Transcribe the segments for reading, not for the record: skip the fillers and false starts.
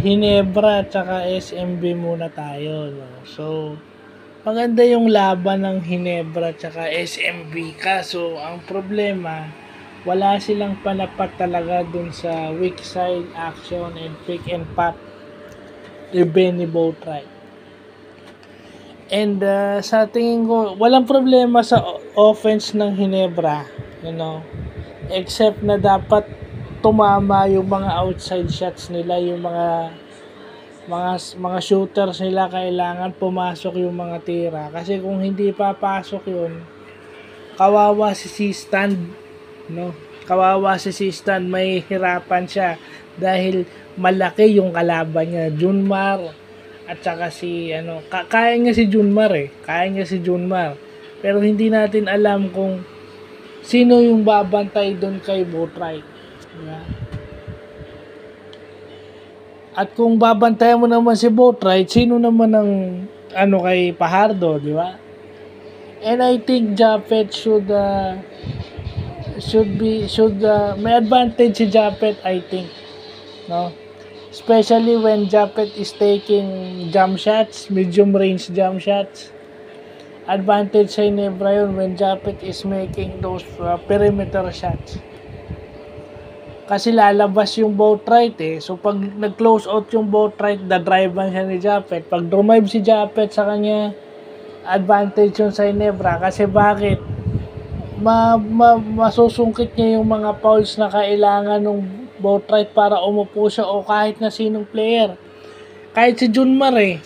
Ginebra at saka SMB muna tayo, no? So, maganda yung laban ng Ginebra at saka SMB. Kaso, ang problema, wala silang panapat talaga dun sa weak side action and pick and pop ni Benny Boatwright. And sa tingin ko, walang problema sa offense ng Ginebra, you know, except na dapat tumama yung mga outside shots nila, yung mga shooters nila, kailangan pumasok yung mga tira. Kasi kung hindi papasok yun, kawawa si C-Stand, no? Kawawa si C-Stand, may hirapan siya dahil malaki yung kalaban niya, Junmar at saka si kaya niya si Junmar pero hindi natin alam kung sino yung babantay doon kay Boatwright. Diba? At kung babantayan mo naman si Boatwright, sino naman ang kay Fajardo, di ba? And I think Japet should may advantage si Japet, I think, no? Especially when Japet is taking jump shots, medium range jump shots. Advantage sa Ginebra yun when Japet is making those perimeter shots. Kasi lalabas yung Boatwright eh. So pag nag-close out yung Boatwright, dadrivean siya ni Japet. Pag drive si Japet sa kanya, advantage yun sa Ginebra. Kasi bakit? Masusungkit niya yung mga fouls na kailangan ng Boatwright para umupo siya o kahit na sinong player. Kahit si Junmar eh.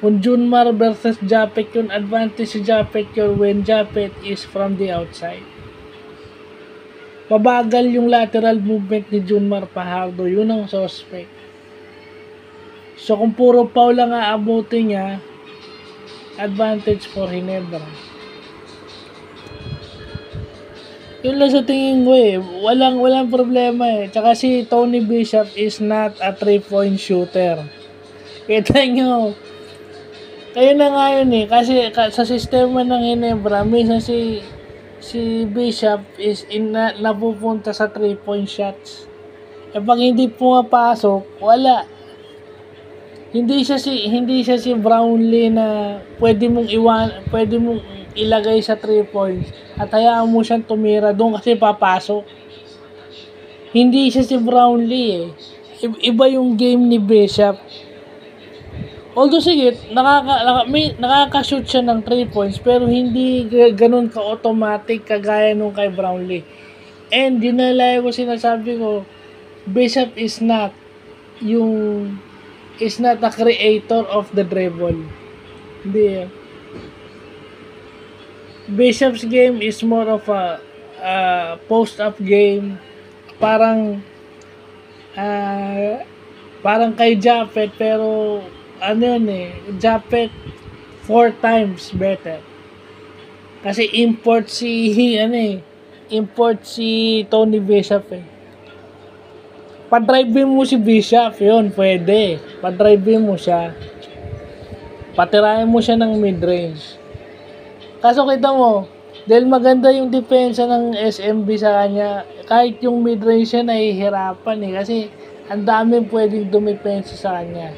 Kung Junmar versus Japet yun, advantage si Japet yun when Japet is from the outside. Mabagal yung lateral movement ni Junmar Fajardo, yun ang suspect. So kung puro foul lang aabutin niya, advantage for Ginebra. Yun lang sa tingin ko eh. Walang problema eh. Tsaka si Tony Bishop is not a 3-point shooter. Kita nyo. Kaya na nga yun eh. Kasi sa sistema ng Ginebra, minsan si Bishop is napupunta sa 3-point shots. E pag hindi pumapasok, wala. Hindi siya si Brownlee na pwede mong ilagay sa 3 points at hayaan mo siyang tumira doon kasi papasok. Hindi siya si Brownlee eh. Iba yung game ni Bishop. Although sige, nakaka-shoot siya ng 3 points pero hindi ganun ka-automatic kagaya nung kay Brownlee. And dinalay ko sinasabi ko, Bishop is not a creator of the dribble. Hindi. Bishop's game is more of a post-up game. Parang kay Japet pero Japet 4 times better. Kasi import si Tony Bishop eh. Pa-drive mo si Bishop, yun, pwede. Pa-drive mo siya. Patirahin mo siya ng mid-range. Kaso kita mo, dahil maganda yung depensa ng SMB sa kanya, kahit yung mid-range siya nahihirapan eh. Kasi ang daming pwedeng dumipensa sa kanya.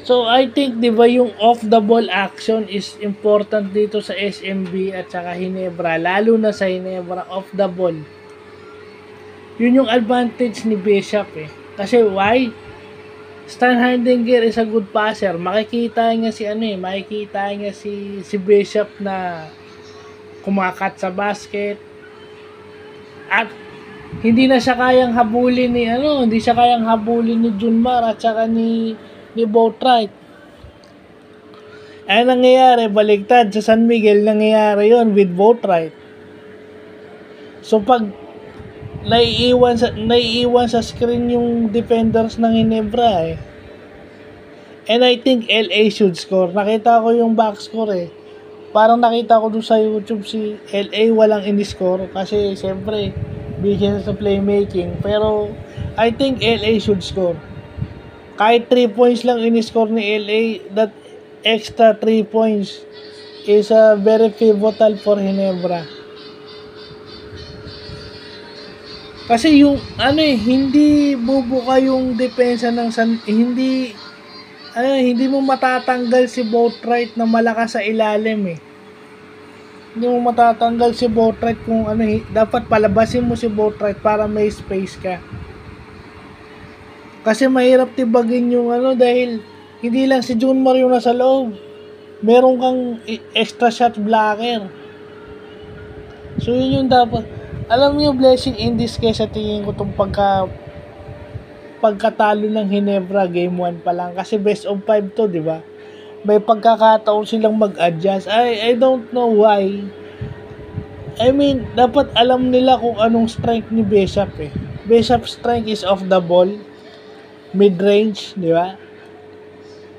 So I think, di ba, yung off-the-ball action is important dito sa SMB at saka Ginebra. Lalo na sa Ginebra, off-the-ball. Yun yung advantage ni Bishop eh. Kasi why? Stan Hardinger is a good passer. Makikita niya si Bishop na kumakat sa basket. At hindi siya kayang habulin ni Junmar at saka ni Boatwright. Ay nangyayari, baligtad sa San Miguel, nangyayari yon with Boatwright. So pag naiiwan sa screen yung defenders ng Ginebra eh. And I think LA should score. Nakita ko yung box score eh. Parang nakita ko doon sa YouTube si LA walang in-score kasi siyempre busy sa playmaking. Pero I think LA should score. Kahit 3 points lang in-score ni LA, that extra 3 points is very pivotal for Ginebra. Kasi yung hindi bubuka yung depensa ng hindi mo matatanggal si Boatwright na malakas sa ilalim eh. Hindi mo matatanggal si Boatwright kung dapat palabasin mo si Boatwright para may space ka. Kasi mahirap tibagin yung dahil hindi lang si Junmar yung nasa loob. Meron kang extra shot blocker. So yun yung dapat. Alam niyo, blessing in disguise sa tingin ko itong pagkatalo ng Ginebra game 1 pa lang. Kasi best of 5 to, di ba? May pagkakataon silang mag-adjust. I don't know why. I mean, dapat alam nila kung anong strength ni Bishop eh. Bishop's strength is off the ball, mid-range, di ba?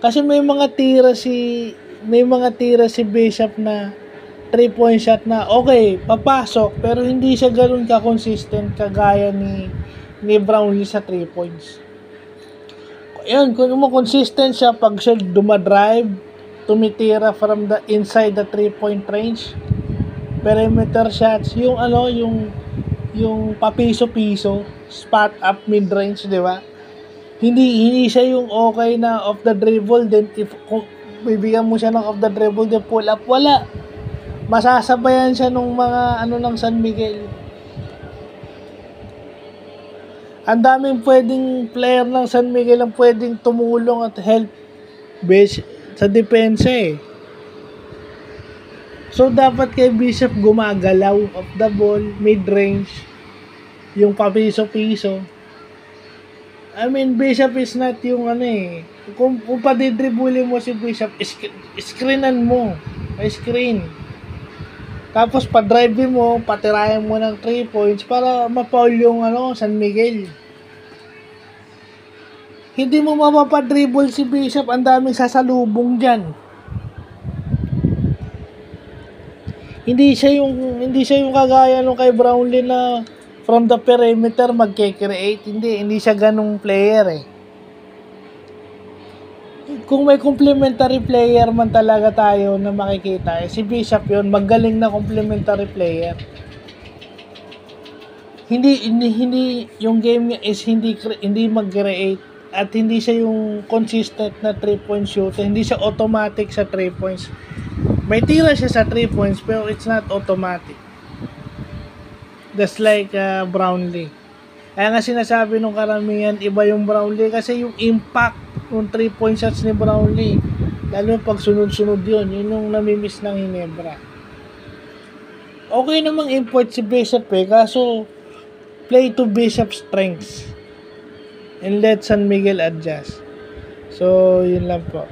Kasi may mga tira si Bishop na 3-point shot na okay, papasok, pero hindi siya ganoon ka-consistent kagaya ni Brownlee sa 3 points. Ayun, kung consistent siya pag siya dumadrive, tumitira from the inside the 3-point range, perimeter shots, yung papiso-piso, spot up mid-range, di ba? Hindi siya yung okay na off the dribble, then kung bibigyan mo siya ng off the dribble, then pull up, wala. Masasabayan siya nung mga ng San Miguel. Ang daming pwedeng player ng San Miguel ang pwedeng tumulong at help sa depensa eh. So dapat kay Bishop gumagalaw off the ball, mid-range, yung papiso-piso. I mean, Bishop is not yung kung padidribulin mo si Bishop, screenan mo. May screen. Tapos pa-drive mo, patirayan mo ng 3 points para ma-foul yung San Miguel. Hindi mo mapapadribble si Bishop, ang daming sasalubong diyan. Hindi siya yung kagaya nung kay Brownlee na from the perimeter magke-create. Hindi siya ganung player eh. Kung may complementary player man talaga tayo na makikita, si Bishop yun, magaling na complementary player. Hindi yung game niya is hindi mag-create at hindi siya yung consistent na 3-point shooter. Hindi siya automatic sa 3 points. May tira siya sa 3 points pero it's not automatic. Just like Brownlee. Kaya nga sinasabi nung karamihan, iba yung Brownlee kasi yung impact ng 3-point shots ni Brownlee, lalo pag sunod-sunod yun yung namimiss ng Ginebra. Okay namang import si Bishop kaso play to Bishop's strengths and let San Miguel adjust. So yun lang po.